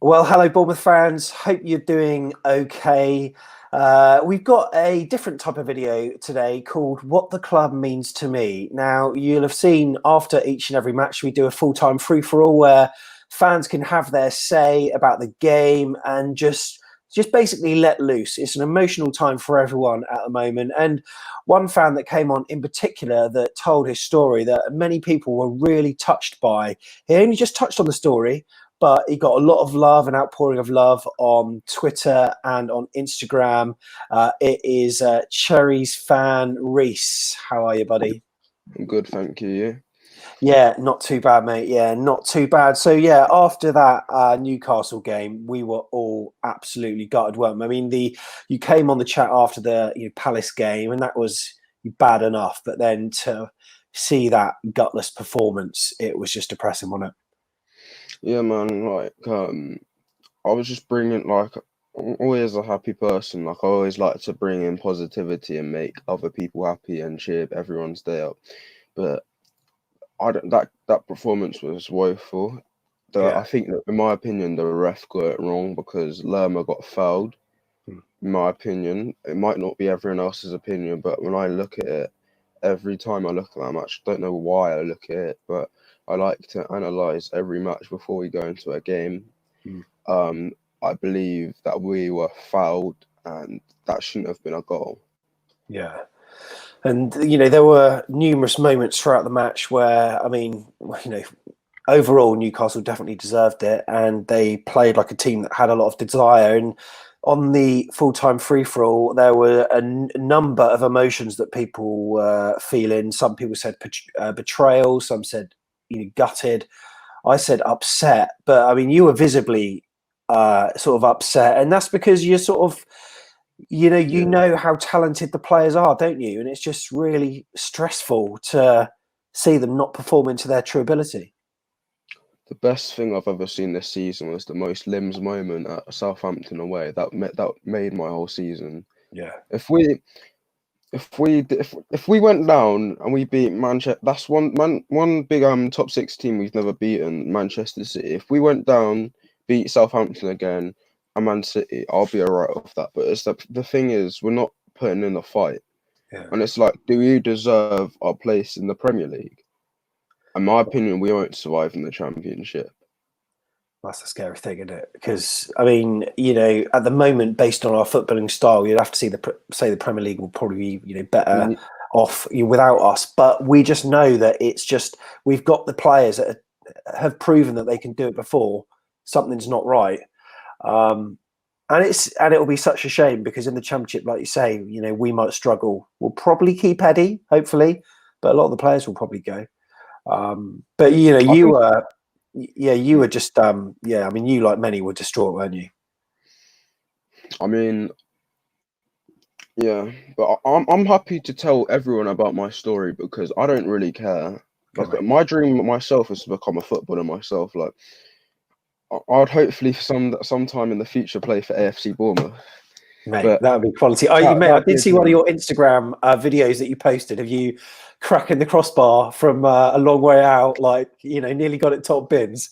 Well, hello, Bournemouth fans. Hope you're doing okay. We've got a different type of video today called What the Club Means to Me. Now, you'll have seen after each and every match, we do a full-time free-for-all where fans can have their say about the game and just basically let loose. It's an emotional time for everyone at the moment. And one fan that came on in particular that told his story that many people were really touched by. He only just touched on the story, but he got a lot of love and outpouring of love on Twitter and on Instagram. It is Cherries fan Reese. How are you, buddy? I'm good, thank you. You? Yeah, not too bad, mate. Yeah, not too bad. So yeah, after that Newcastle game, we were all absolutely gutted, weren't we? I mean, you came on the chat after the Palace game, and that was bad enough, but then to see that gutless performance, it was just depressing, wasn't it? Yeah, man. I was just bringing I'm always a happy person. Like, I always like to bring in positivity and make other people happy and cheer everyone's day up. But I don't. That performance was woeful. I think that, in my opinion, the ref got it wrong because Lerma got fouled. In my opinion, it might not be everyone else's opinion, but when I look at it, every time I look at that match, I don't know why I look at it, but I like to analyze every match before we go into a game. I believe that we were fouled, and that shouldn't have been a goal. Yeah. And, there were numerous moments throughout the match where, I mean, overall, Newcastle definitely deserved it. And they played like a team that had a lot of desire. And on the full-time free-for-all, there were a number of emotions that people were feeling. Some people said betrayal. Some said, gutted. I said upset. But, I mean, you were visibly sort of upset. And that's because you're sort of... You know how talented the players are, don't you? And it's just really stressful to see them not performing to their true ability. The best thing I've ever seen this season was the most limbs moment at Southampton away. That made my whole season. Yeah. If we went down and we beat Manchester, that's one big top six team we've never beaten, Manchester City. If we went down, beat Southampton again, and Man City, I'll be alright with that. But it's the thing is, we're not putting in a fight, and it's like, do we deserve our place in the Premier League? In my opinion, we won't survive in the Championship. That's the scary thing, isn't it? Because, I mean, at the moment, based on our footballing style, you'd have to say the Premier League will probably be, better off without us. But we just know that it's just, we've got the players that have proven that they can do it before. Something's not right. And it'll be such a shame because in the Championship, like you say, we might struggle. We'll probably keep Eddie, hopefully, but a lot of the players will probably go. But you were just I mean, you, like many, were distraught, weren't you? I mean, yeah, but I'm happy to tell everyone about my story because I don't really care. Like, my dream myself is to become a footballer myself. Like, I'd hopefully sometime in the future play for AFC Bournemouth. Mate, that would be quality. I did see one of your Instagram videos that you posted of you cracking the crossbar from a long way out, like, nearly got it top bins.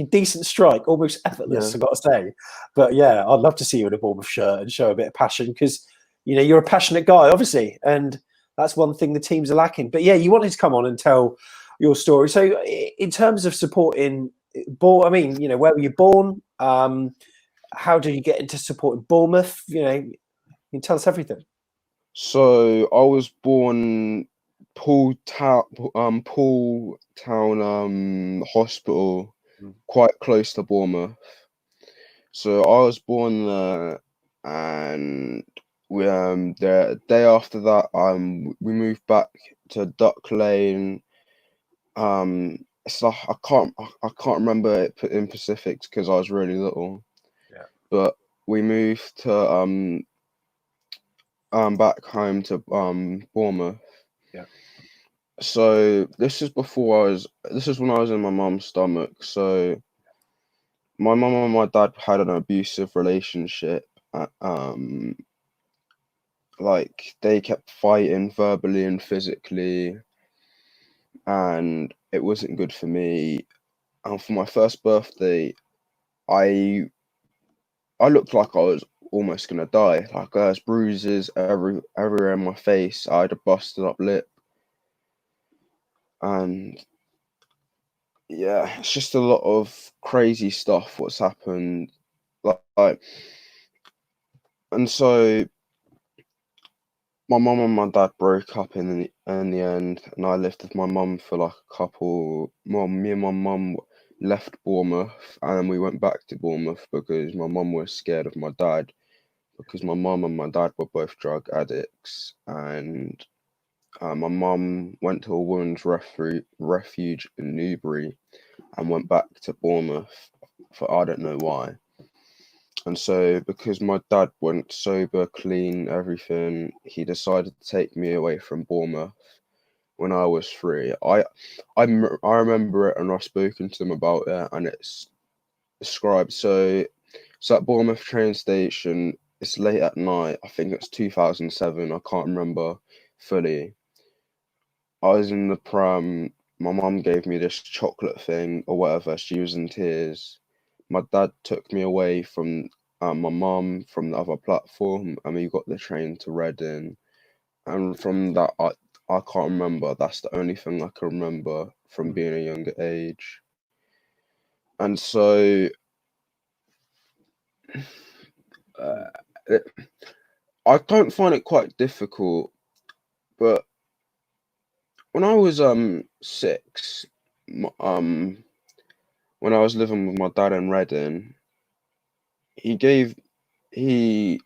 Decent strike, almost effortless, I've got to say. But yeah, I'd love to see you in a Bournemouth shirt and show a bit of passion because, you're a passionate guy, obviously. And that's one thing the teams are lacking. But yeah, you wanted to come on and tell your story. So in terms of supporting, I mean, where were you born? How did you get into supporting Bournemouth? You can tell us everything. So I was born Poole Town Hospital, quite close to Bournemouth. So I was born there, and we the day after that we moved back to Duck Lane. It's like I can't remember it in specifics because I was really little. Yeah. But we moved to back home to Bournemouth. Yeah. So this is when I was in my mum's stomach. So my mum and my dad had an abusive relationship. Like, they kept fighting verbally and physically, and it wasn't good for me. And for my first birthday, I I looked like I was almost gonna die. Like there's bruises everywhere in my face. I had a busted up lip, and yeah, it's just a lot of crazy stuff what's happened. Like and so my mum and my dad broke up in the end, and I lived with my mum for like a couple. Me and my mum left Bournemouth, and then we went back to Bournemouth because my mum was scared of my dad because my mum and my dad were both drug addicts, and my mum went to a women's refuge in Newbury and went back to Bournemouth for I don't know why. And so, because my dad went sober, clean, everything, he decided to take me away from Bournemouth when I was 3. I remember it, and I've spoken to them about it, and it's described. So at Bournemouth train station, it's late at night. I think it's 2007. I can't remember fully. I was in the pram. My mum gave me this chocolate thing or whatever. She was in tears. My dad took me away from my mum from the other platform, and we got the train to Reading. And from that, I can't remember. That's the only thing I can remember from being a younger age. And so, uh, I don't find it quite difficult, but when I was 6, when I was living with my dad in Reading, he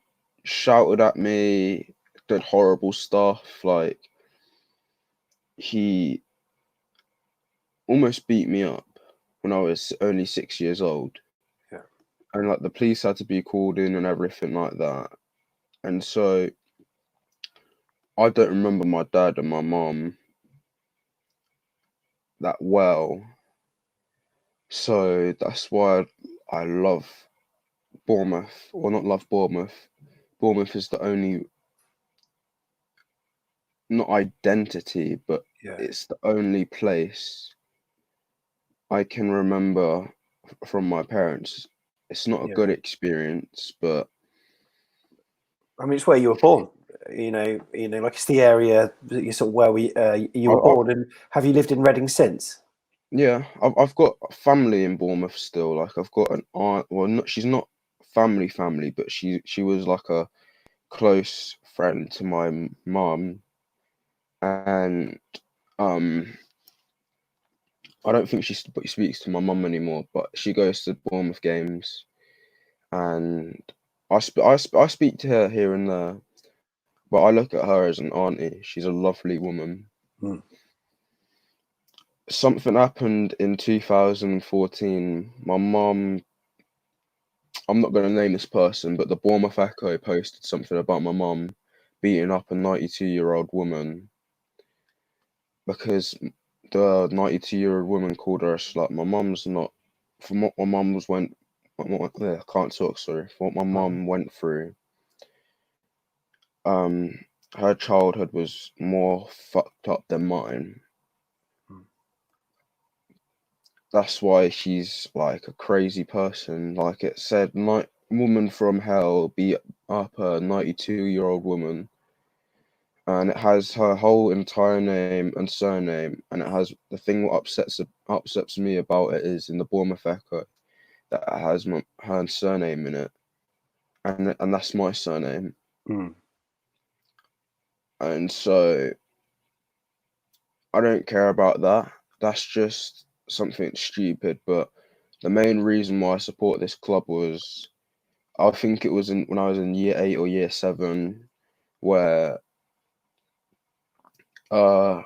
shouted at me, did horrible stuff, like he almost beat me up when I was only 6 years old. Yeah. And like the police had to be called in and everything like that. And so I don't remember my dad and my mum that well. So that's why I love Bournemouth, or not love Bournemouth. Bournemouth is the only, not identity, but Yeah. it's the only place I can remember from my parents. It's not a Yeah. good experience, but I mean, it's where you were born. Like it's the area that you sort of where you were I born. And have you lived in Reading since? yeah, I've got family in Bournemouth still. Like I've got an aunt. Well, not she's not family, but she was like a close friend to my mum, and um, I don't think speaks to my mum anymore. But she goes to Bournemouth games, and I speak to her here and there. But I look at her as an auntie. She's a lovely woman. Hmm. Something happened in 2014. My mum, I'm not going to name this person, but the Bournemouth Echo posted something about my mum beating up a 92-year-old woman because the 92-year-old woman called her a slut. My mum's not, from what my mum was went, I can't talk, sorry, from what my mum went through, um, her childhood was more fucked up than mine. That's why she's like a crazy person. Like it said, night woman from hell beat up a 92-year-old woman, and it has her whole entire name and surname, and it has the thing what upsets me about it is in the Bournemouth Echo that it has her surname in it, and that's my surname, Hmm. and so I don't care about that. That's just something stupid. But the main reason why I support this club was I think it was when I was in year 8 or year 7 where uh,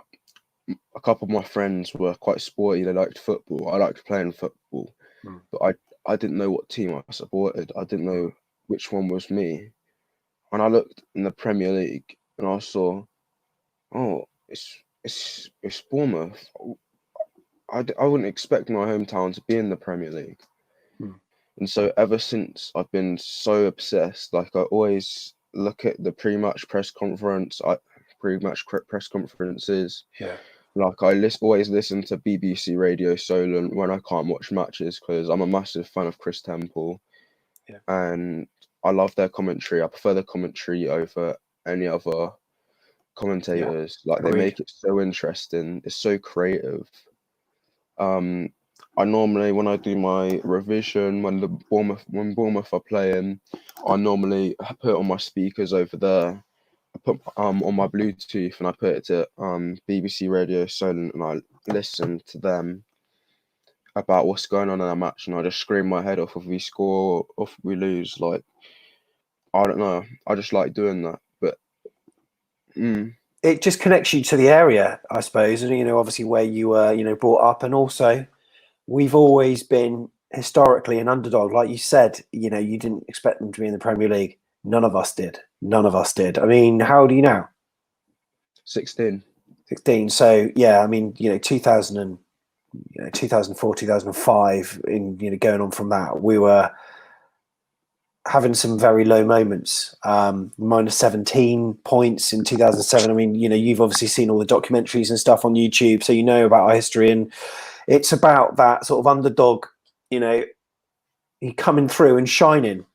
a couple of my friends were quite sporty. They liked football. I liked playing football, Hmm. but I didn't know what team I supported. I didn't know which one was me. And I looked in the Premier League and I saw, oh, it's Bournemouth. I wouldn't expect my hometown to be in the Premier League. Hmm. And so ever since I've been so obsessed, like I always look at the pre-match press conferences. Yeah. Like always listen to BBC Radio Solent when I can't watch matches because I'm a massive fan of Chris Temple, Yeah. and I love their commentary. I prefer the commentary over any other commentators. Like they Agreed. make it so interesting. It's so creative. Um, I normally when I do my revision when Bournemouth are playing, I normally put it on my speakers over there. I put on my Bluetooth and I put it to BBC Radio Solent and I listen to them about what's going on in a match and I just scream my head off if we score or if we lose. Like I don't know, I just like doing that. But it just connects you to the area, I suppose, and obviously where you were, brought up, and also we've always been historically an underdog, like you said. You didn't expect them to be in the Premier League. None of us did. None of us did. I mean, how old are you now? 16. 16. So yeah, I mean, 2000 2004, 2005, in going on from that, we were having some very low moments. Minus 17 points in 2007. I mean, you've obviously seen all the documentaries and stuff on YouTube, so you know about our history, and it's about that sort of underdog, coming through and shining.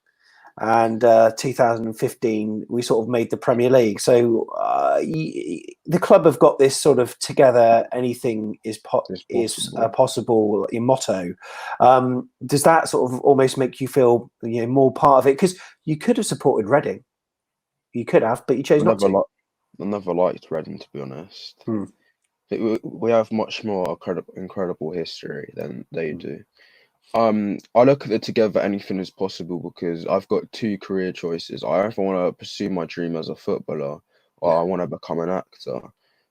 And 2015, we sort of made the Premier League. So the club have got this sort of together. Anything is possible in motto. Does that sort of almost make you feel more part of it? Because you could have supported Reading, you could have, but you chose not to. I never liked Reading, to be honest. Hmm. We have much more incredible history than they do. I look at it together. Anything is possible because I've got two career choices. I either want to pursue my dream as a footballer, or I want to become an actor.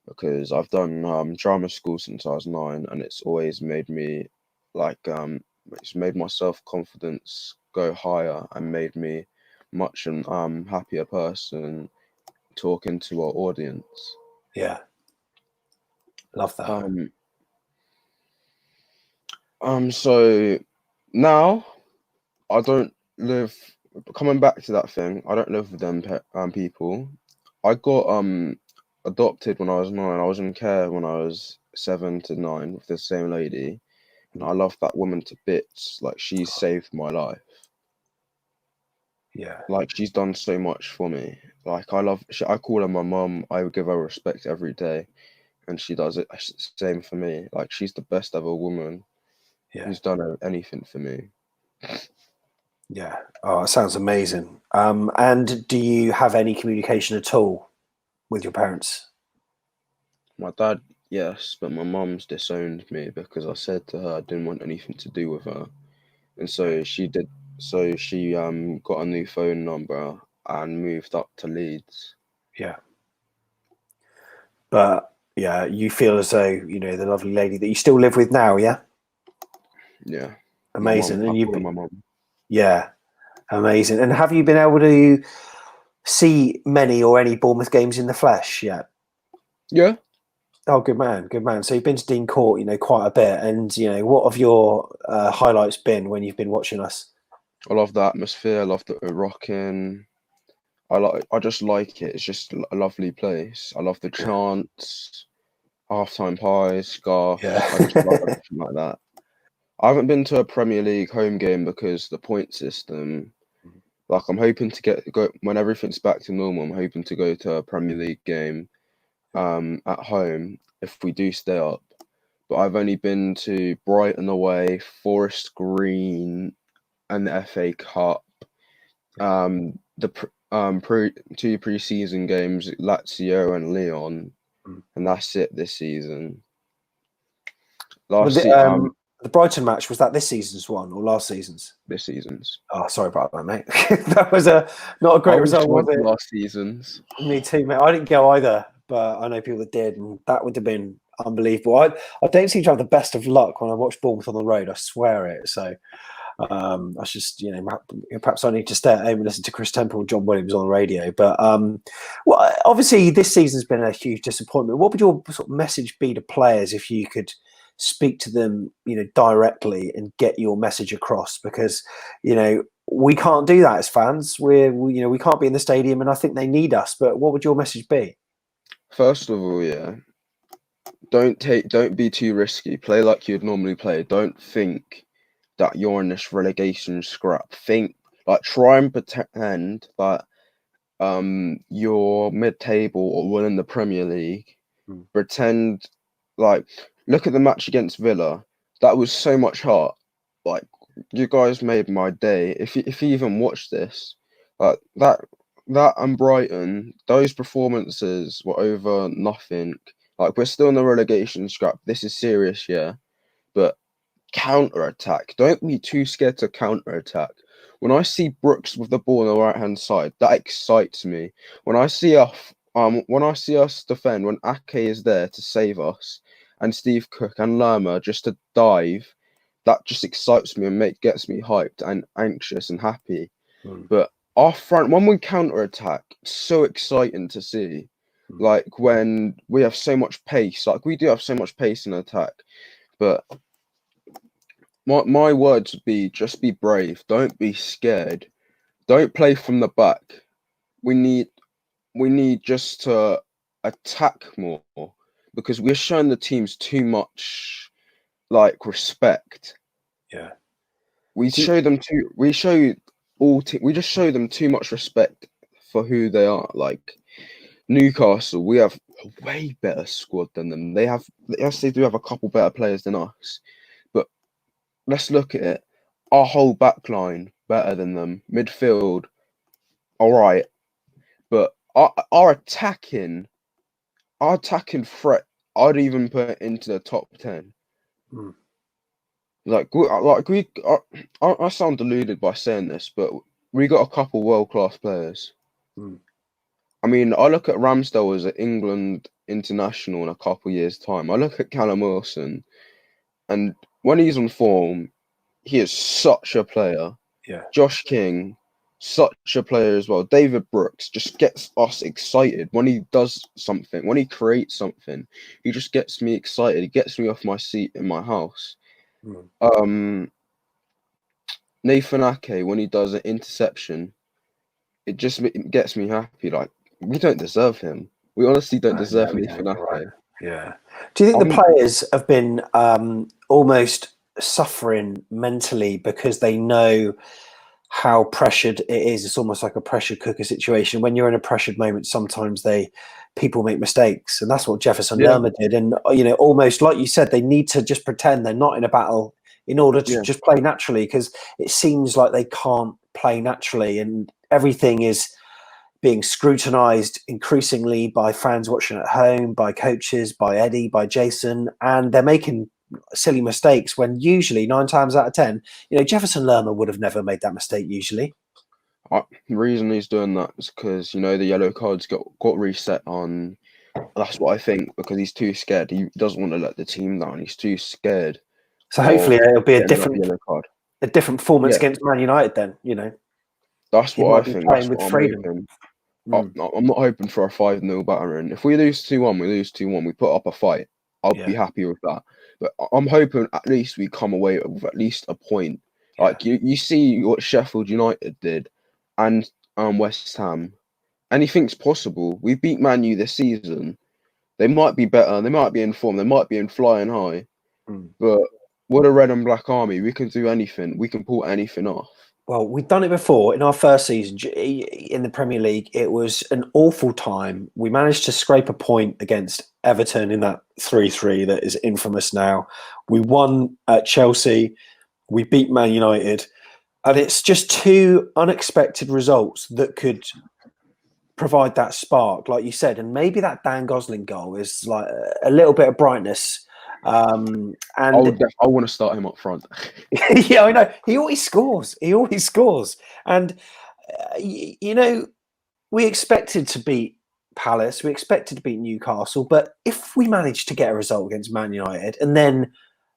Because I've done drama school since I was 9, and it's always made me it's made my self confidence go higher and made me much an happier person talking to our audience. Yeah, love that. So now I don't live. Coming back to that thing, I don't live with them people. I got adopted when I was 9. I was in care when I was 7 to 9 with the same lady, and I love that woman to bits. Like she's saved my life. Yeah. Like she's done so much for me. Like I call her my mum. I give her respect every day, and she does it same for me. Like she's the best ever woman who's done anything for me. Yeah. Oh, it sounds amazing. And do you have any communication at all with your parents? My dad, yes, but my mum's disowned me because I said to her I didn't want anything to do with her, and so she did. So she got a new phone number and moved up to Leeds. Yeah. But yeah, you feel as though the lovely lady that you still live with now. Yeah. Yeah. Amazing. And you've been, my mum. yeah, amazing. And have you been able to see many or any Bournemouth games in the flesh yet? Yeah. Oh, good man, good man. So you've been to Dean Court, quite a bit. And what have your highlights been when you've been watching us? I love the atmosphere. I love the rocking. I just like it. It's just a lovely place. I love the chants, halftime pies, scarf. Yeah. I just love everything like that. I haven't been to a Premier League home game because the point system. Like I'm hoping to go when everything's back to normal. I'm hoping to go to a Premier League game, at home if we do stay up. But I've only been to Brighton away, Forest Green, and the FA Cup. Two pre-season games, Lazio and Lyon, and that's it this season. The Brighton match, was that this season's one or last season's? This season's. Oh, sorry about that, mate. That was not a great result, was it? Last season's. Me too, mate. I didn't go either, but I know people that did, and that would have been unbelievable. I don't seem to have the best of luck when I watch Bournemouth on the road. I swear it. So I just, perhaps I need to stay at home and listen to Chris Temple and John Williams on the radio. But well, obviously this season's been a huge disappointment. What would your sort of message be to players if you could speak to them, directly and get your message across? Because, we can't do that as fans. We can't be in the stadium, and I think they need us. But what would your message be? First of all, yeah, don't be too risky. Play like you'd normally play. Don't think that you're in this relegation scrap. Think like try and pretend that you're mid-table or winning the Premier League. Pretend like look at the match against Villa. That was so much heart. Like you guys made my day. If you even watch this, like that and Brighton, those performances were over nothing. Like we're still in the relegation scrap. This is serious, yeah. But counter attack. Don't be too scared to counter attack. When I see Brooks with the ball on the right hand side, that excites me. When I see us defend, when Ake is there to save us, and Steve Cook and Lerma just to dive, that just excites me and gets me hyped and anxious and happy. But our front, when we counter attack, so exciting to see. Like when we have so much pace, like we do have so much pace in attack, but my words would be just be brave. Don't be scared. Don't play from the back. We need just to attack more because we're showing the teams too much like respect. Yeah. We just show them too much respect for who they are. Like Newcastle, we have a way better squad than them. Yes, they do have a couple better players than us, but let's look at it. Our whole back line better than them. Midfield, all right, but our attacking threat, I'd even put it into the top 10. I sound deluded by saying this, but we got a couple world-class players. I mean, I look at Ramsdale as an England international in a couple years' time. I look at Callum Wilson, and when he's on form, he is such a player. Yeah. Josh King, such a player as well. David Brooks just gets us excited when he does something, when he creates something. He just gets me excited. He gets me off my seat in my house. Nathan Ake, when he does an interception, it just gets me happy. Like, we don't deserve him. We honestly don't deserve Nathan Ake. Right. Yeah. Do you think the players have been almost suffering mentally because they know how pressured it is? It's almost like a pressure cooker situation. When you're in a pressured moment, sometimes people make mistakes, and that's what Jefferson Lerma did. And almost like you said, they need to just pretend they're not in a battle in order to just play naturally, because it seems like they can't play naturally, and everything is being scrutinized increasingly by fans watching at home, by coaches, by Eddie, by Jason, and they're making silly mistakes when usually 9 times out of 10, Jefferson Lerma would have never made that mistake usually. The reason he's doing that is because, the yellow cards got reset on. That's what I think, because he's too scared. He doesn't want to let the team down. He's too scared. So hopefully it'll be a different performance against Man United then, That's what I think. That's with what freedom. I'm not hoping for a 5-0 battering. If we lose 2-1, we lose 2-1. We put up a fight. I'll be happy with that. But I'm hoping at least we come away with at least a point. Like you see what Sheffield United did, and West Ham. Anything's possible. We beat Man U this season. They might be better. They might be in form. They might be in flying high. But we're a red and black army. We can do anything. We can pull anything off. Well, we've done it before in our first season in the Premier League. It was an awful time. We managed to scrape a point against Everton in that 3-3 that is infamous now. We won at Chelsea. We beat Man United. And it's just 2 unexpected results that could provide that spark, like you said. And maybe that Dan Gosling goal is like a little bit of brightness. And I want to start him up front. Yeah, I know. He always scores. And we expected to beat Palace, we expected to beat Newcastle, but if we managed to get a result against Man United and then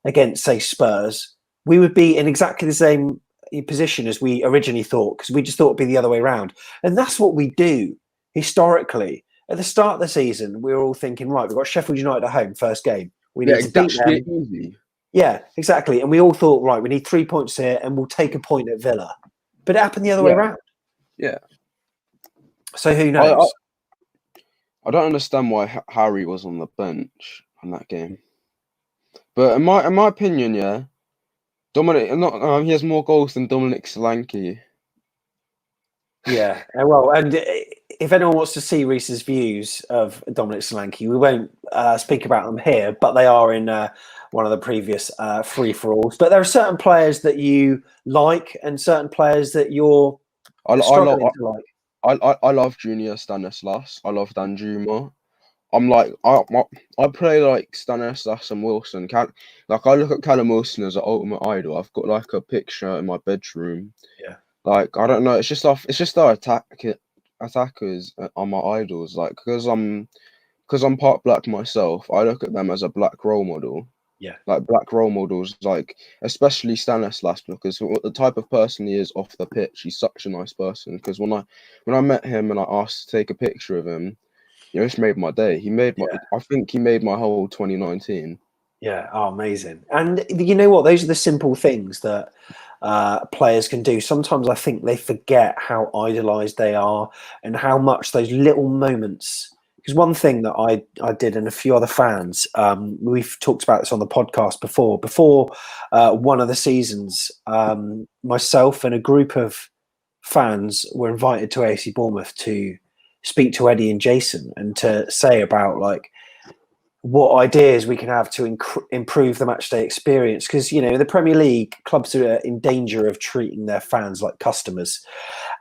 against, say, Spurs, we would be in exactly the same position as we originally thought, because we just thought it'd be the other way around. And that's what we do historically. At the start of the season, we were all thinking, right, we've got Sheffield United at home, first game. We need to beat them. Easy. Yeah, exactly. And we all thought, right, we need 3 points here and we'll take a point at Villa. But it happened the other way around. Yeah. So who knows? I don't understand why Harry was on the bench. on that game. But in my opinion, yeah, Dominic not he has more goals than Dominic Solanke. Yeah, well, and if anyone wants to see Reese's views of Dominic Solanke, we won't speak about them here, but they are in one of the previous free-for-alls. But there are certain players that you like and certain players that you're I struggling to like. I love Junior Stanislas. I love Danjuma. I'm like I play like Stanislas and Wilson. Like I look at Callum Wilson as an ultimate idol. I've got like a picture in my bedroom. Yeah, Like I don't know. It's just our attackers are my idols. Like because I'm part black myself. I look at them as a black role model. yeah, Like black role models, like especially Stanislas, because the type of person he is off the pitch, he's such a nice person. Because when I met him and I asked to take a picture of him, it's made my day. yeah. I think he made my whole 2019. Yeah, oh, amazing. And you know what? Those are the simple things that players can do. Sometimes I think they forget how idolized they are and how much those little moments. Because one thing that I did and a few other fans, we've talked about this on the podcast before. Before one of the seasons, myself and a group of fans were invited to AFC Bournemouth to speak to Eddie and Jason and to say about like what ideas we can have to improve the matchday experience. Because, the Premier League clubs are in danger of treating their fans like customers,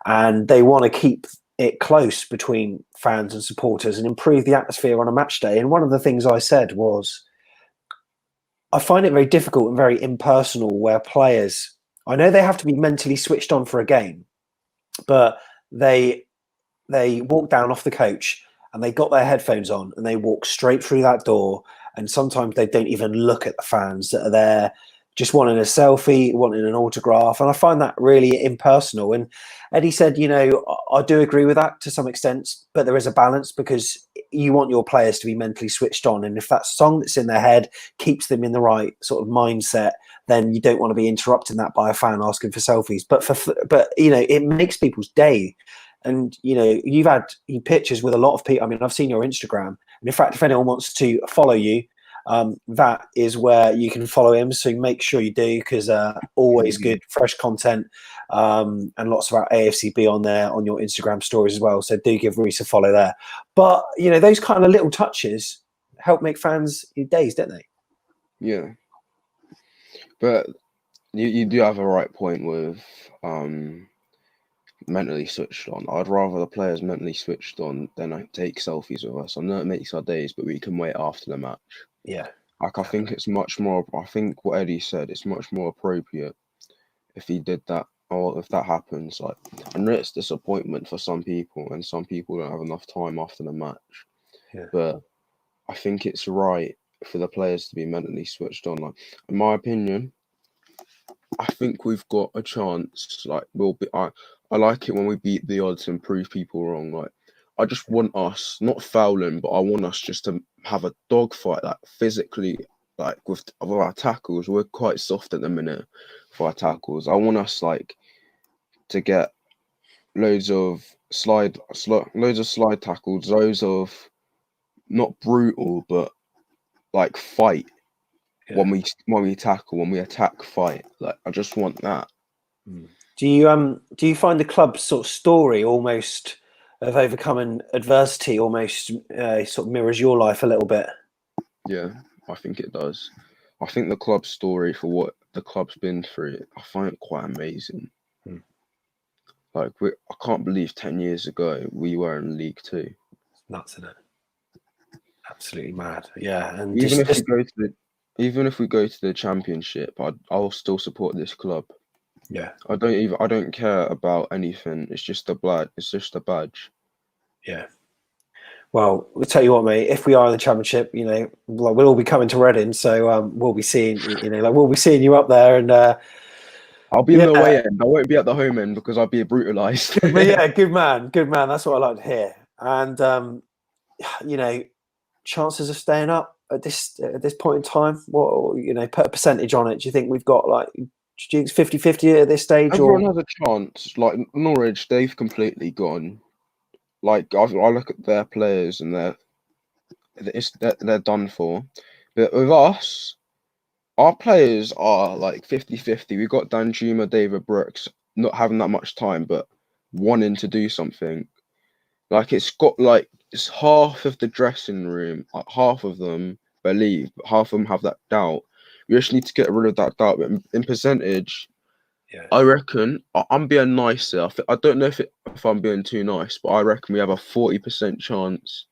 and they want to keep it close between fans and supporters and improve the atmosphere on a match day. And one of the things I said was, I find it very difficult and very impersonal where players, I know they have to be mentally switched on for a game, but they walk down off the coach and they got their headphones on and they walk straight through that door. And sometimes they don't even look at the fans that are there, just wanting a selfie, wanting an autograph. And I find that really impersonal. And Eddie said, I do agree with that to some extent, but there is a balance because you want your players to be mentally switched on. And if that song that's in their head keeps them in the right sort of mindset, then you don't want to be interrupting that by a fan asking for selfies. But it makes people's day. And, you've had pictures with a lot of people. I mean, I've seen your Instagram. And in fact, if anyone wants to follow you, that is where you can follow him. So make sure you do, because always good, fresh content, and lots of our AFCB on there on your Instagram stories as well. So do give Reese a follow there. But, those kind of little touches help make fans' days, don't they? Yeah. But you do have a right point with mentally switched on. I'd rather the players mentally switched on than take selfies with us. I know it makes our days, but we can wait after the match. Yeah. Like I think it's much more. I think what Eddie said, it's much more appropriate if he did that, or if that happens. Like, I know it's disappointment for some people, and some people don't have enough time after the match. Yeah. But I think it's right for the players to be mentally switched on. Like, in my opinion, I think we've got a chance. Like, I like it when we beat the odds and prove people wrong. Like, I just want us not fouling, but I want us just to have a dogfight, like physically, like with our tackles. We're quite soft at the minute for our tackles. I want us like to get loads of slide tackles, loads of not brutal, but like fight. Yeah. When we tackle, when we attack, fight. Like I just want that. Do you find the club's sort of story almost of overcoming adversity almost sort of mirrors your life a little bit? Yeah, I think it does. I think the club's story for what the club's been through, I find it quite amazing. Like I can't believe 10 years ago we were in League Two. It's nuts, isn't it? Absolutely mad. Yeah, and Even if we go to the Championship, I'll still support this club. Yeah, I don't care about anything. It's just a badge. It's just a badge. yeah. Well, we'll tell you what, mate. If we are in the Championship, we'll all be coming to Reading, so we'll be seeing, we'll be seeing you up there, and I'll be in the away end. I won't be at the home end because I'll be brutalised. But yeah, good man. That's what I like to hear. And chances of staying up at this point in time. What put a percentage on it? Do you think we've got like? Do you think it's 50-50 at this stage? Everyone has a chance. Like Norwich, they've completely gone. Like I look at their players and they're done for. But with us, our players are like 50-50. We got Danjuma, David Brooks, not having that much time, but wanting to do something. Like it's half of the dressing room, half of them believe, but half of them have that doubt. We just need to get rid of that doubt. But in percentage, Yeah. I reckon I'm being nicer. I don't know if I'm being too nice, but I reckon we have a 40% chance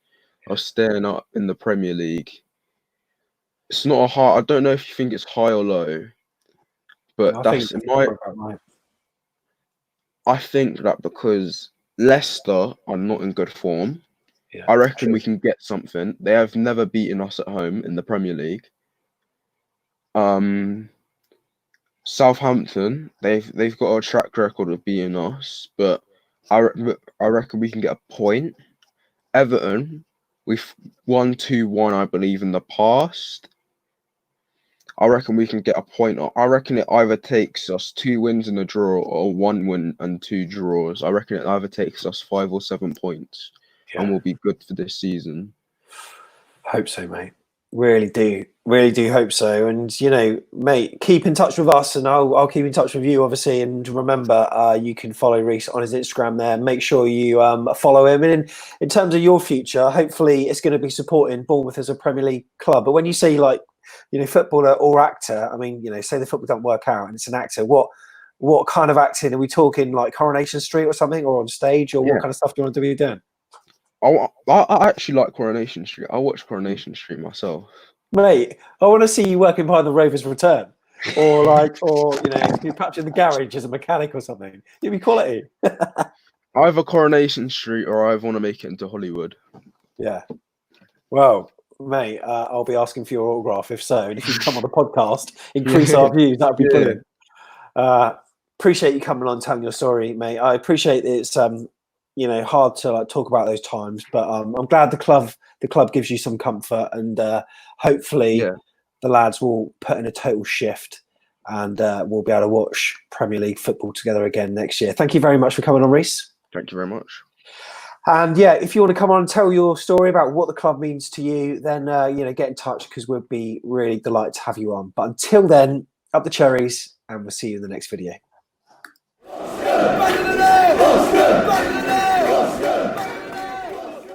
of staying up in the Premier League. It's not a high. I don't know if you think it's high or low, but I think that's that's my. probably about right. I think that because Leicester are not in good form, Yeah. I reckon True. we can get something. They have never beaten us at home in the Premier League. Southampton, they've got a track record of beating us, but I reckon we can get a point. Everton, we've won 2-1, I believe, in the past. I reckon we can get a point. I reckon it either takes us 2 wins and a draw or 1 win and 2 draws. I reckon it either takes us 5 or 7 points, and Yeah. we'll be good for this season. Hope so, mate. Really do hope so. And mate, keep in touch with us, and I'll keep in touch with you, obviously. And remember, you can follow Reese on his Instagram there. Make sure you follow him. And in terms of your future, hopefully, it's going to be supporting Bournemouth as a Premier League club. But when you say like, footballer or actor, I mean, say the football don't work out and it's an actor. What kind of acting are we talking? Like Coronation Street or something, or on stage, or Yeah, what kind of stuff do you want to be doing? I actually like Coronation Street. I watch Coronation Street myself. Mate, I want to see you working behind the Rovers Return, or you're perhaps in the garage as a mechanic or something. You'd be quality. Either Coronation Street or I want to make it into Hollywood. Yeah. Well, mate, I'll be asking for your autograph if so, and if you come on the podcast, increase our views. That'd be Yeah. brilliant. Appreciate you coming on, telling your story, mate. I appreciate that it's hard to like talk about those times, but I'm glad the club gives you some comfort, and hopefully Yeah. the lads will put in a total shift, and we'll be able to watch Premier League football together again next year. Thank you very much for coming on, Reese. Thank you very much. And yeah, if you want to come on and tell your story about what the club means to you, then get in touch, because we'd be really delighted to have you on. But until then, up the cherries, and we'll see you in the next video. Back in the day! Back in the day!